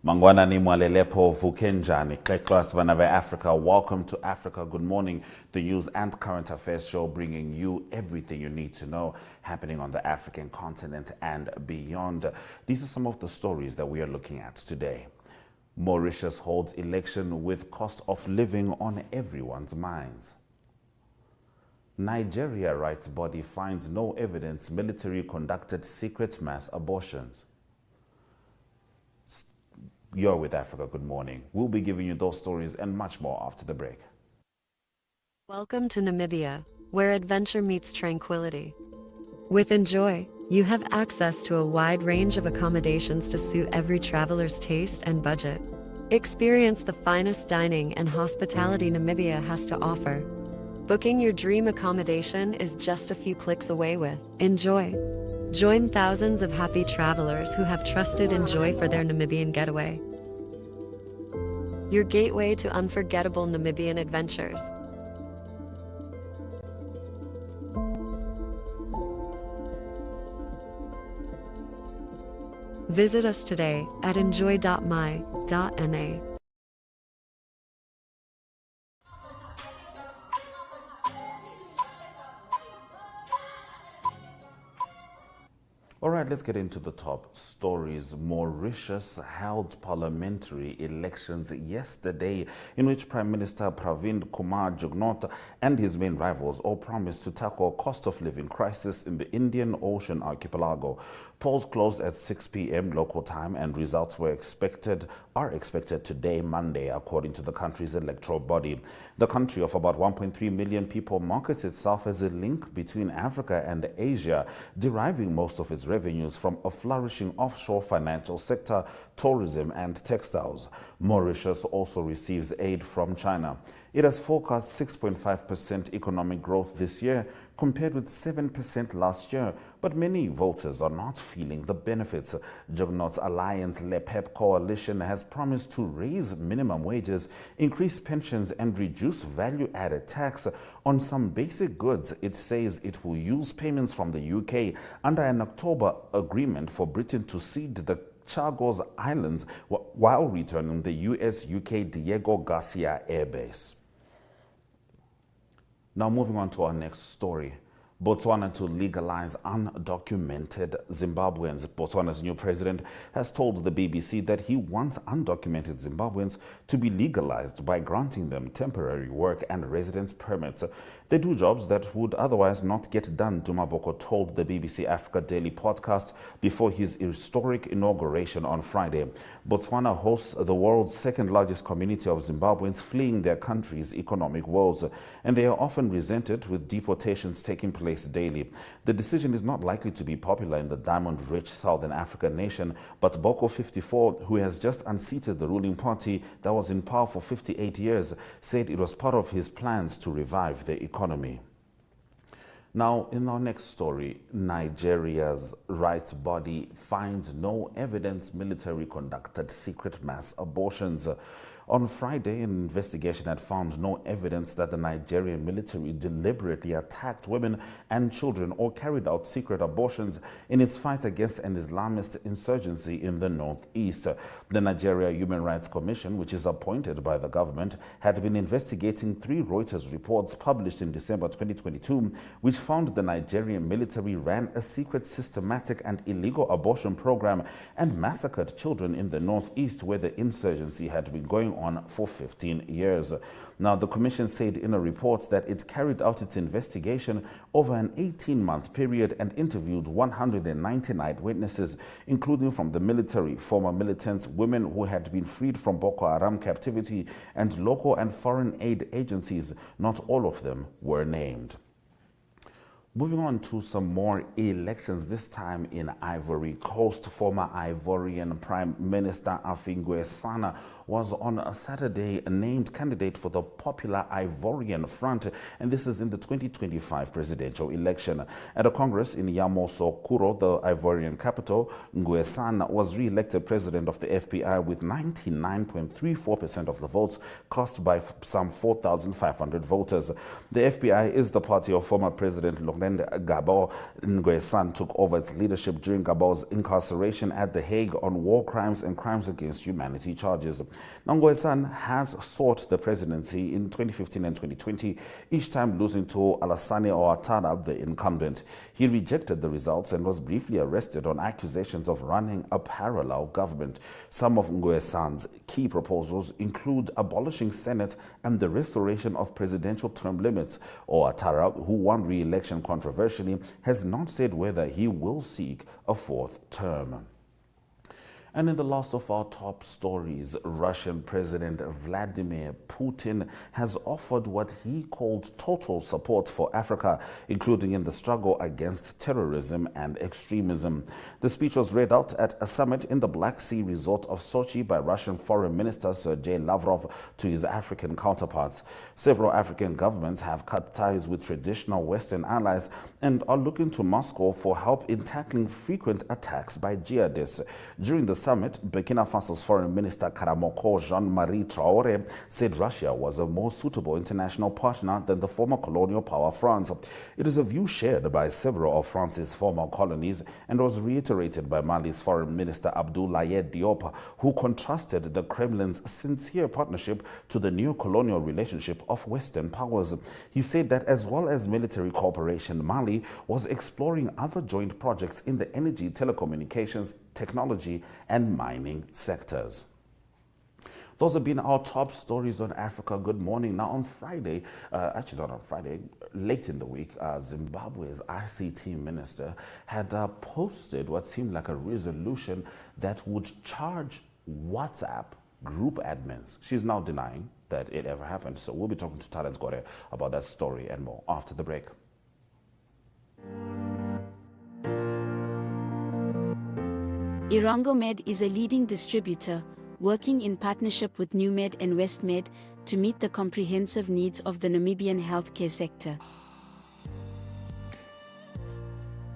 Mangwana ni mwalelepo vukenjani. Kleklas vanave Africa. Welcome to Africa Good Morning, the news and current affairs show bringing you everything you need to know happening on the African continent and beyond. These are some of the stories that we are looking at today. Mauritius holds election with cost of living on everyone's minds. Nigeria rights body finds no evidence military conducted secret mass abortions. You're with Africa Good Morning. We'll be giving you those stories and much more after the break. Welcome to Namibia, where adventure meets tranquility. With Enjoy, you have access to a wide range of accommodations to suit every traveler's taste and budget. Experience the finest dining and hospitality Namibia has to offer. Booking your dream accommodation is just a few clicks away with Enjoy. Join thousands of happy travelers who have trusted Enjoy for their Namibian getaway. Your gateway to unforgettable Namibian adventures. Visit us today at enjoy.my.na. All right, let's get into the top stories. Mauritius held parliamentary elections yesterday in which Prime Minister Pravind Kumar Jugnauth and his main rivals all promised to tackle cost of living crisis in the Indian Ocean archipelago. Polls closed at 6 p.m. local time and results are expected today, Monday, according to the country's electoral body. The country of about 1.3 million people markets itself as a link between Africa and Asia, deriving most of its revenues from a flourishing offshore financial sector, tourism and textiles. Mauritius also receives aid from China. It has forecast 6.5% economic growth this year, compared with 7% last year, but many voters are not feeling the benefits. Jugnauth's alliance Le PEP coalition has promised to raise minimum wages, increase pensions and reduce value-added tax on some basic goods. It says it will use payments from the UK under an October agreement for Britain to cede the Chagos Islands while returning the US-UK Diego Garcia Air Base. Now moving on to our next story. Botswana to legalize undocumented Zimbabweans. Botswana's new president has told the BBC that he wants undocumented Zimbabweans to be legalized by granting them temporary work and residence permits. They do jobs that would otherwise not get done, Dumaboko told the BBC Africa Daily podcast before his historic inauguration on Friday. Botswana hosts the world's second largest community of Zimbabweans fleeing their country's economic woes, and they are often resented with deportations taking place daily. The decision is not likely to be popular in the diamond-rich Southern African nation, but Boko 54, who has just unseated the ruling party that was in power for 58 years, said it was part of his plans to revive the economy. Now, in our next story, Nigeria's rights body finds no evidence military conducted secret mass abortions. On Friday, an investigation had found no evidence that the Nigerian military deliberately attacked women and children or carried out secret abortions in its fight against an Islamist insurgency in the northeast. The Nigeria Human Rights Commission, which is appointed by the government, had been investigating 3 Reuters reports published in December 2022, which found the Nigerian military ran a secret, systematic and illegal abortion program and massacred children in the northeast, where the insurgency had been going on for 15 years. Now, the commission said in a report that it carried out its investigation over an 18-month period and interviewed 199 witnesses, including from the military, former militants, women who had been freed from Boko Haram captivity, and local and foreign aid agencies. Not all of them were named. Moving on to some more elections, this time in Ivory Coast. Former Ivorian Prime Minister Afingwe Sana was on a Saturday named candidate for the Popular Ivorian Front, and this is in the 2025 presidential election. At a Congress in Yamoussoukro, the Ivorian capital, Nguessan was re-elected president of the FPI with 99.34% of the votes cast by some 4,500 voters. The FPI is the party of former President Laurent President Gabo Nguessan took over its leadership during Gabo's incarceration at The Hague on war crimes and crimes against humanity charges. Now, Nguessan has sought the presidency in 2015 and 2020, each time losing to Alassane Ouattara, the incumbent. He rejected the results and was briefly arrested on accusations of running a parallel government. Some of Nguessan's key proposals include abolishing Senate and the restoration of presidential term limits. Ouattara, who won re-election controversially, has not said whether he will seek a fourth term. And in the last of our top stories, Russian President Vladimir Putin has offered what he called total support for Africa, including in the struggle against terrorism and extremism. The speech was read out at a summit in the Black Sea resort of Sochi by Russian Foreign Minister Sergei Lavrov to his African counterparts. Several African governments have cut ties with traditional Western allies and are looking to Moscow for help in tackling frequent attacks by jihadists. During the summit, Burkina Faso's Foreign Minister Karamoko Jean-Marie Traoré said Russia was a more suitable international partner than the former colonial power France. It is a view shared by several of France's former colonies and was reiterated by Mali's Foreign Minister Abdoulaye Diop, who contrasted the Kremlin's sincere partnership to the neo-colonial relationship of Western powers. He said that as well as military cooperation, Mali was exploring other joint projects in the energy, telecommunications, technology, and mining sectors. Those have been our top stories on Africa. Good morning. Now on Friday, actually not on Friday, late in the week, Zimbabwe's ICT minister had posted what seemed like a resolution that would charge WhatsApp group admins. She's now denying that it ever happened. So we'll be talking to Talent Gore about that story and more after the break. Med is a leading distributor, working in partnership with NewMed and WestMed to meet the comprehensive needs of the Namibian healthcare sector.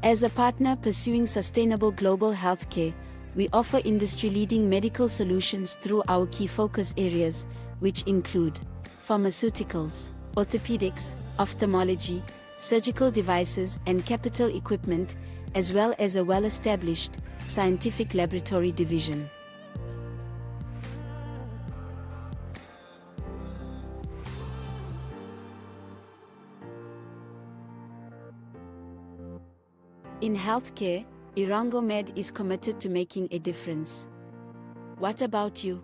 As a partner pursuing sustainable global healthcare, we offer industry-leading medical solutions through our key focus areas, which include pharmaceuticals, orthopedics, ophthalmology, surgical devices and capital equipment, as well as a well-established scientific laboratory division. In healthcare, Med is committed to making a difference. What about you?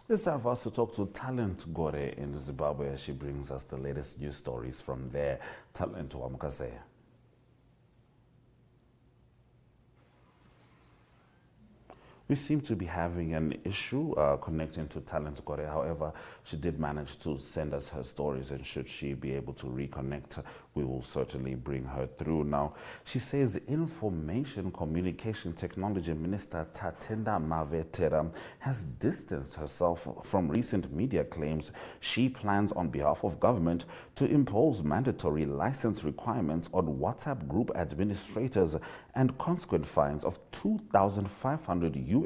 It's time for us to talk to Talent Gore in Zimbabwe as she brings us the latest news stories from there. Talent Wamukase. We seem to be having an issue connecting to Talent Gore. However, she did manage to send us her stories, and should she be able to reconnect, we will certainly bring her through. Now, she says Information Communication Technology Minister Tatenda Mavetera has distanced herself from recent media claims she plans on behalf of government to impose mandatory license requirements on WhatsApp group administrators and consequent fines of $2,500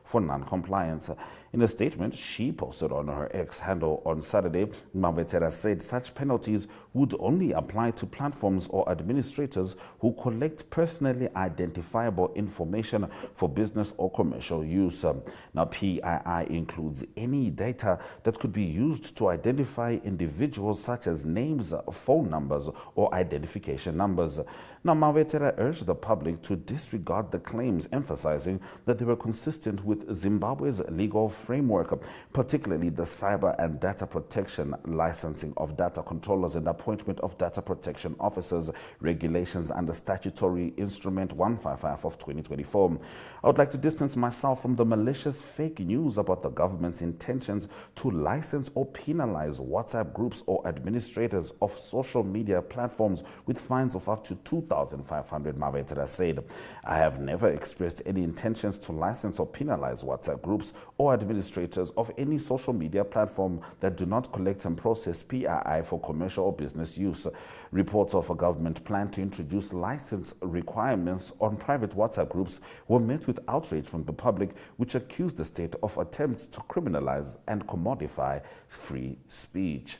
for non-compliance. In a statement she posted on her X handle on Saturday, Mavetera said such penalties would only apply to platforms or administrators who collect personally identifiable information for business or commercial use. Now, PII includes any data that could be used to identify individuals, such as names, phone numbers, or identification numbers. Now, Mavetera urged the public to disregard the claims, emphasizing that they were consistent with Zimbabwe's legal framework, particularly the cyber and data protection, licensing of data controllers, and appointment of data protection officers regulations under Statutory Instrument 155 of 2024. I would like to distance myself from the malicious fake news about the government's intentions to license or penalize WhatsApp groups or administrators of social media platforms with fines of up to $2,500, Mavetera said. I have never expressed any intentions to license or penalize WhatsApp groups or administrators administrators of any social media platform that do not collect and process PII for commercial or business use. Reports of a government plan to introduce license requirements on private WhatsApp groups were met with outrage from the public, which accused the state of attempts to criminalize and commodify free speech.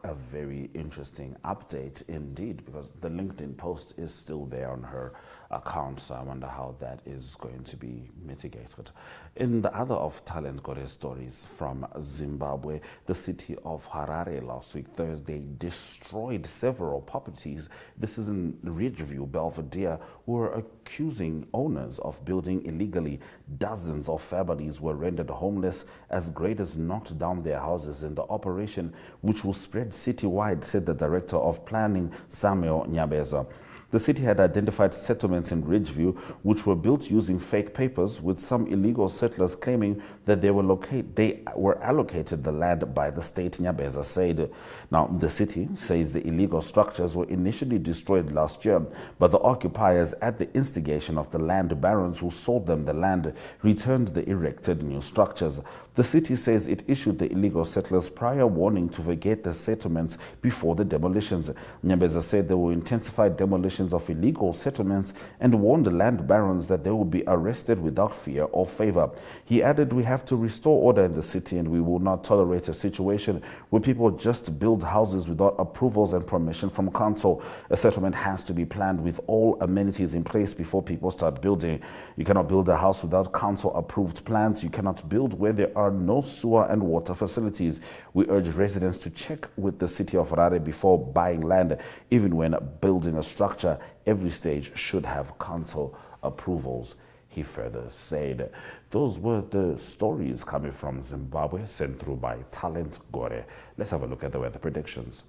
A very interesting update indeed, because the LinkedIn post is still there on her account, so I wonder how that is going to be mitigated. In the other of Talent Gore stories from Zimbabwe, the city of Harare last week, Thursday, destroyed several properties. This is in Ridgeview, Belvedere, who were accusing owners of building illegally. Dozens of families were rendered homeless as graders knocked down their houses in the operation, which will spread citywide, said the director of planning, Samuel Nyabeza. The city had identified settlements in Ridgeview which were built using fake papers, with some illegal settlers claiming that they were allocated the land by the state, Nyabeza said. Now, the city says the illegal structures were initially destroyed last year, but the occupiers, at the instigation of the land barons who sold them the land, returned the erected new structures. The city says it issued the illegal settlers prior warning to vacate the settlements before the demolitions. Nyabeza said they will intensify demolitions of illegal settlements and warned the land barons that they will be arrested without fear or favor. He added, "We have to restore order in the city, and we will not tolerate a situation where people just build houses without approvals and permission from council. A settlement has to be planned with all amenities in place before people start building. You cannot build a house without council approved plans. You cannot build where there are no sewer and water facilities. We urge residents to check with the city of Harare before buying land. Even when building a structure, every stage should have council approvals," he further said. Those were the stories coming from Zimbabwe, sent through by Talent Gore. Let's have a look at the weather predictions.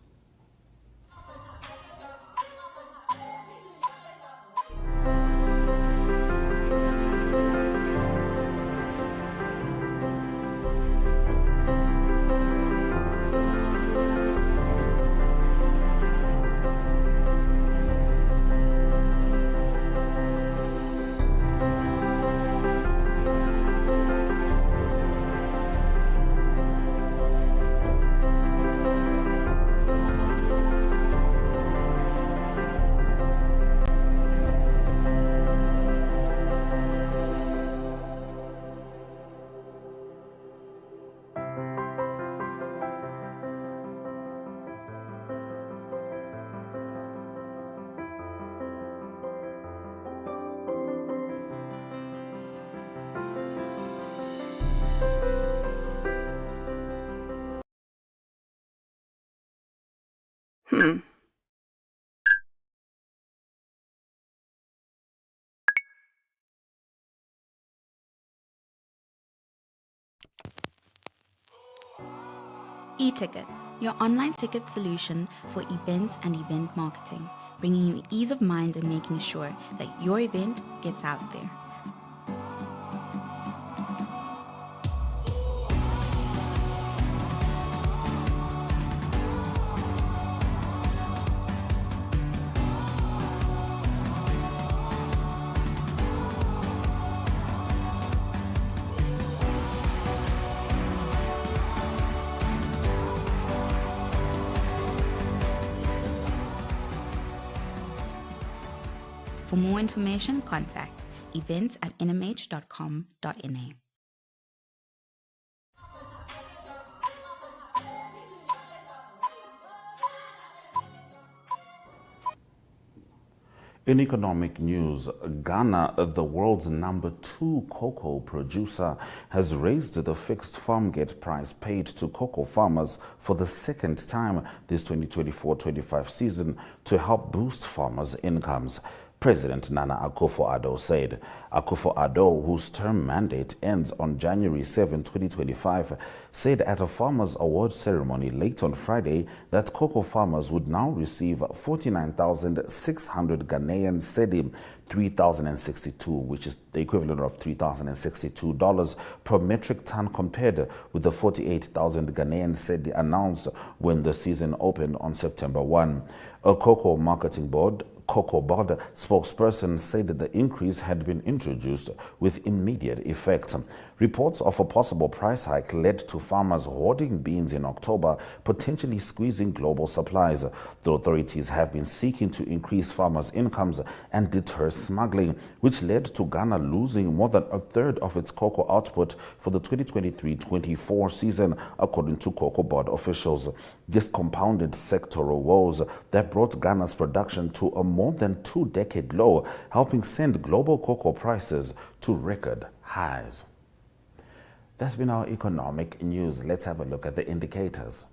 E-Ticket, your online ticket solution for events and event marketing, bringing you ease of mind and making sure that your event gets out there. For more information, contact events@nmh.com.na. In economic news, Ghana, the world's #2 cocoa producer, has raised the fixed farm gate price paid to cocoa farmers for the second time this 2024-25 season to help boost farmers' incomes. President Nana Akufo-Addo said. Akufo-Addo, whose term mandate ends on January 7, 2025, said at a farmers' award ceremony late on Friday that cocoa farmers would now receive 49,600 Ghanaian cedi, 3,062, which is the equivalent of $3,062 per metric ton, compared with the 48,000 Ghanaian cedi announced when the season opened on September 1. A cocoa marketing board spokesperson said that the increase had been introduced with immediate effect. Reports of a possible price hike led to farmers hoarding beans in October, potentially squeezing global supplies. The authorities have been seeking to increase farmers' incomes and deter smuggling, which led to Ghana losing more than a third of its cocoa output for the 2023-24 season, according to Cocoa Board officials. This compounded sectoral woes that brought Ghana's production to a more than two-decade low, helping send global cocoa prices to record highs. That's been our economic news. Let's have a look at the indicators.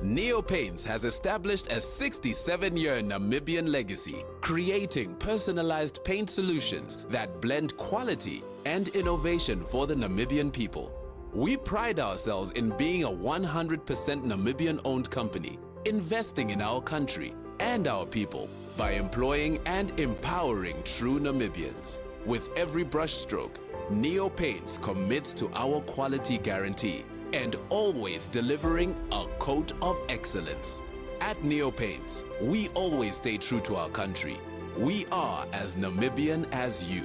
Neopaints has established a 67-year Namibian legacy, creating personalized paint solutions that blend quality and innovation for the Namibian people. We pride ourselves in being a 100% Namibian-owned company, investing in our country and our people by employing and empowering true Namibians. With every brushstroke, Neopaints commits to our quality guarantee and always delivering a coat of excellence. At Neopaints, we always stay true to our country. We are as Namibian as you.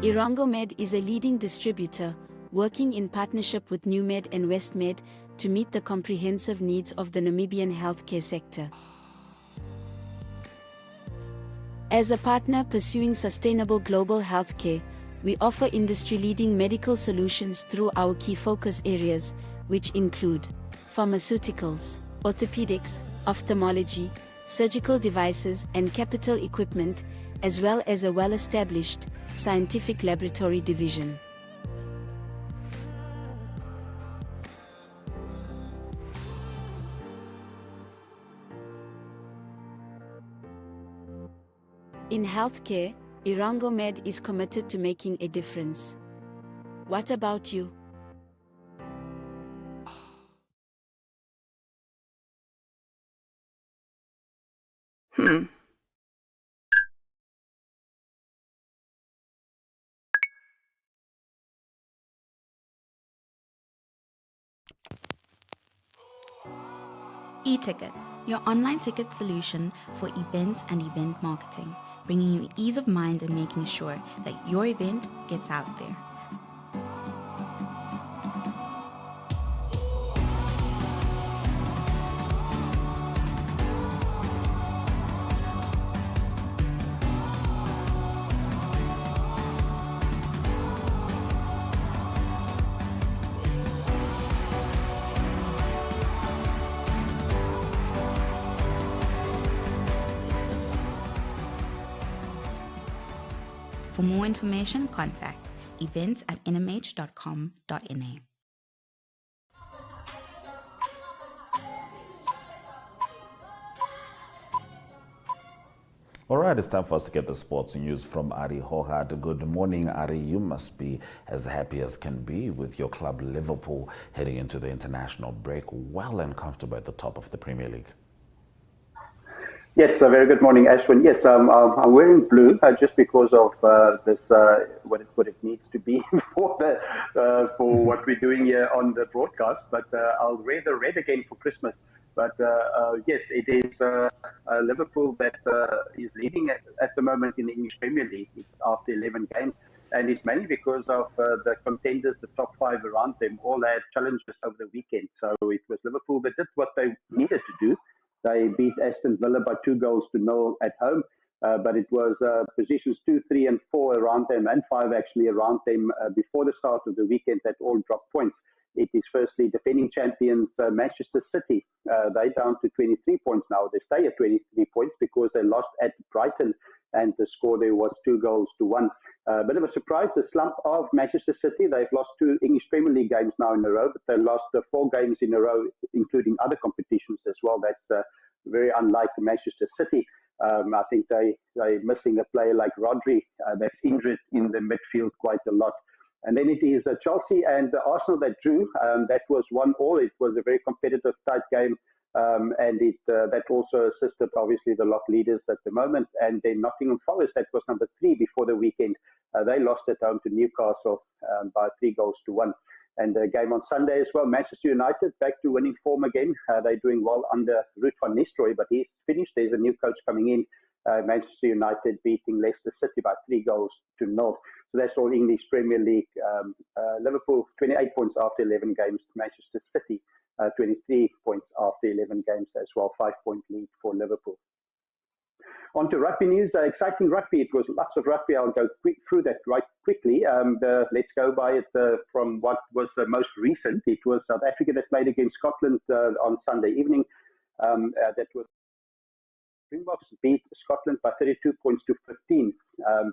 Irongomed is a leading distributor, working in partnership with NewMed and WestMed to meet the comprehensive needs of the Namibian healthcare sector. As a partner pursuing sustainable global healthcare, we offer industry-leading medical solutions through our key focus areas, which include pharmaceuticals, orthopedics, ophthalmology, surgical devices and capital equipment, as well as a well-established scientific laboratory division. In healthcare, Irongomed is committed to making a difference. What about you? E-Ticket, your online ticket solution for events and event marketing, bringing you ease of mind and making sure that your event gets out there. For more information, contact events@nmh.com.na. All right, it's time for us to get the sports news from Arrie Houggard. Good morning, Arrie. You must be as happy as can be with your club Liverpool heading into the international break, well and comfortable at the top of the Premier League. Yes, a very good morning, Ashwin. Yes, I'm wearing blue just because of this what it needs to be for what we're doing here on the broadcast. But I'll wear the red again for Christmas. But yes, it is Liverpool that is leading at the moment in the English Premier League. It's after 11 games, and it's mainly because of the contenders, the top five around them, all had challenges over the weekend. So it was Liverpool that did what they needed to do. They beat Aston Villa by 2-0 at home, but it was positions 2, 3, and 4 around them, and 5 actually around them before the start of the weekend that all dropped points. It is firstly defending champions Manchester City. They're down to 23 points now. They stay at 23 points because they lost at Brighton, and the score there was 2-1. Bit of a surprise, the slump of Manchester City. They've lost 2 English Premier League games now in a row, but they lost 4 games in a row, including other competitions as well. That's very unlike Manchester City. I think they're missing a player like Rodri that's injured in the midfield quite a lot. And then it is Chelsea and Arsenal that drew. That was 1-1. It was a very competitive, tight game. And that also assisted, obviously, the lot leaders at the moment. And then Nottingham Forest, that was number 3 before the weekend. They lost at home to Newcastle by 3-1. And the game on Sunday as well, Manchester United back to winning form again. They're doing well under Ruud van Nistelrooy, but he's finished. There's a new coach coming in. Manchester United beating Leicester City by 3-0. So that's all English Premier League. Liverpool, 28 points after 11 games. Manchester City, 23 points after 11 games as well. 5-point lead for Liverpool. On to rugby news, exciting rugby. It was lots of rugby. I'll go through that right quickly. Let's go by it from what was the most recent. It was South Africa that played against Scotland on Sunday evening. That was Springboks beat Scotland by 32 points to 15.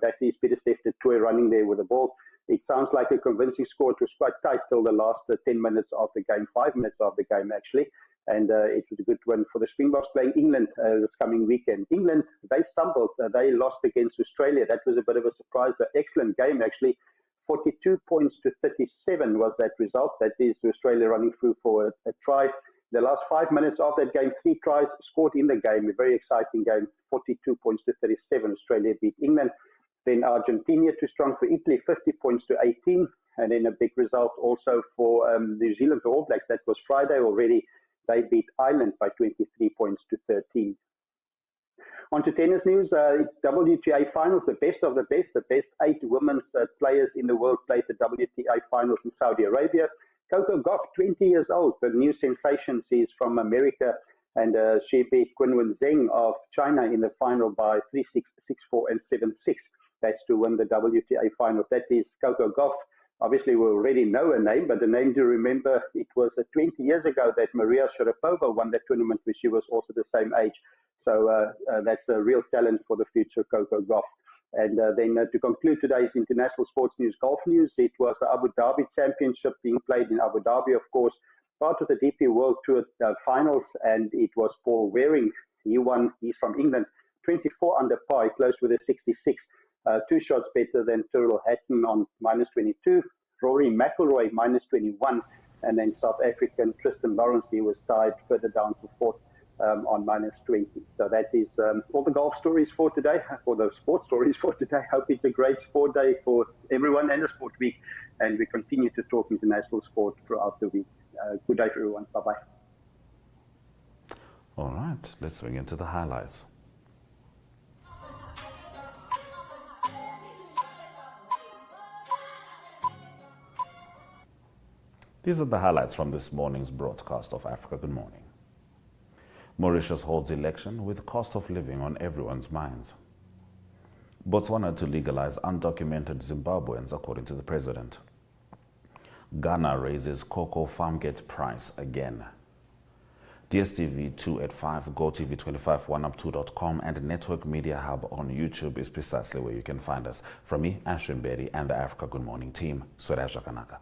That is Pieter-Steph du Toit running there with the ball. It sounds like a convincing score. It was quite tight till the last 10 minutes of the game, 5 minutes of the game actually. And it was a good win for the Springboks playing England this coming weekend. England, they stumbled. They lost against Australia. That was a bit of a surprise. An excellent game actually. 42 points to 37 was that result. That is Australia running through for a try. The last 5 minutes of that game, 3 tries scored in the game. A very exciting game. 42 points to 37. Australia beat England. Then Argentina too strong for Italy, 50 points to 18. And then a big result also for New Zealand, the All Blacks. That was Friday already. They beat Ireland by 23 points to 13. On to tennis news, WTA finals, the best of the best 8 women's players in the world played the WTA finals in Saudi Arabia. Coco Gauff, 20 years old, the new sensation. She's from America, and she beat Qinwen Zheng of China in the final by 3-6, 6-4, and 7-6. That's to win the WTA finals. That is Coco Gauff. Obviously, we already know her name, but the name to remember, it was 20 years ago that Maria Sharapova won that tournament, when she was also the same age. So that's a real talent for the future, Coco Gauff. And then to conclude today's international sports news, golf news, it was the Abu Dhabi Championship being played in Abu Dhabi, of course, part of the DP World Tour finals, and it was Paul Waring. He won. He's from England, 24 under par, he closed with a 66. 2 shots better than Tyrrell Hatton on -22, Rory McIlroy -21, and then South African Tristan Lawrence, he was tied further down to 4th on -20. So that is all the golf stories for today, or the sports stories for today. Hope it's a great sport day for everyone and a sport week, and we continue to talk international sport throughout the week. Good day for everyone. Bye-bye. All right, let's swing into the highlights. These are the highlights from this morning's broadcast of Africa Good Morning. Mauritius holds election with cost of living on everyone's minds. Botswana to legalize undocumented Zimbabweans, according to the president. Ghana raises cocoa farmgate price again. DSTV 2 at 5, GoTV 25, 1up2.com, and Network Media Hub on YouTube is precisely where you can find us. From me, Ashwin Berry, and the Africa Good Morning team, Sweraja Kanaka.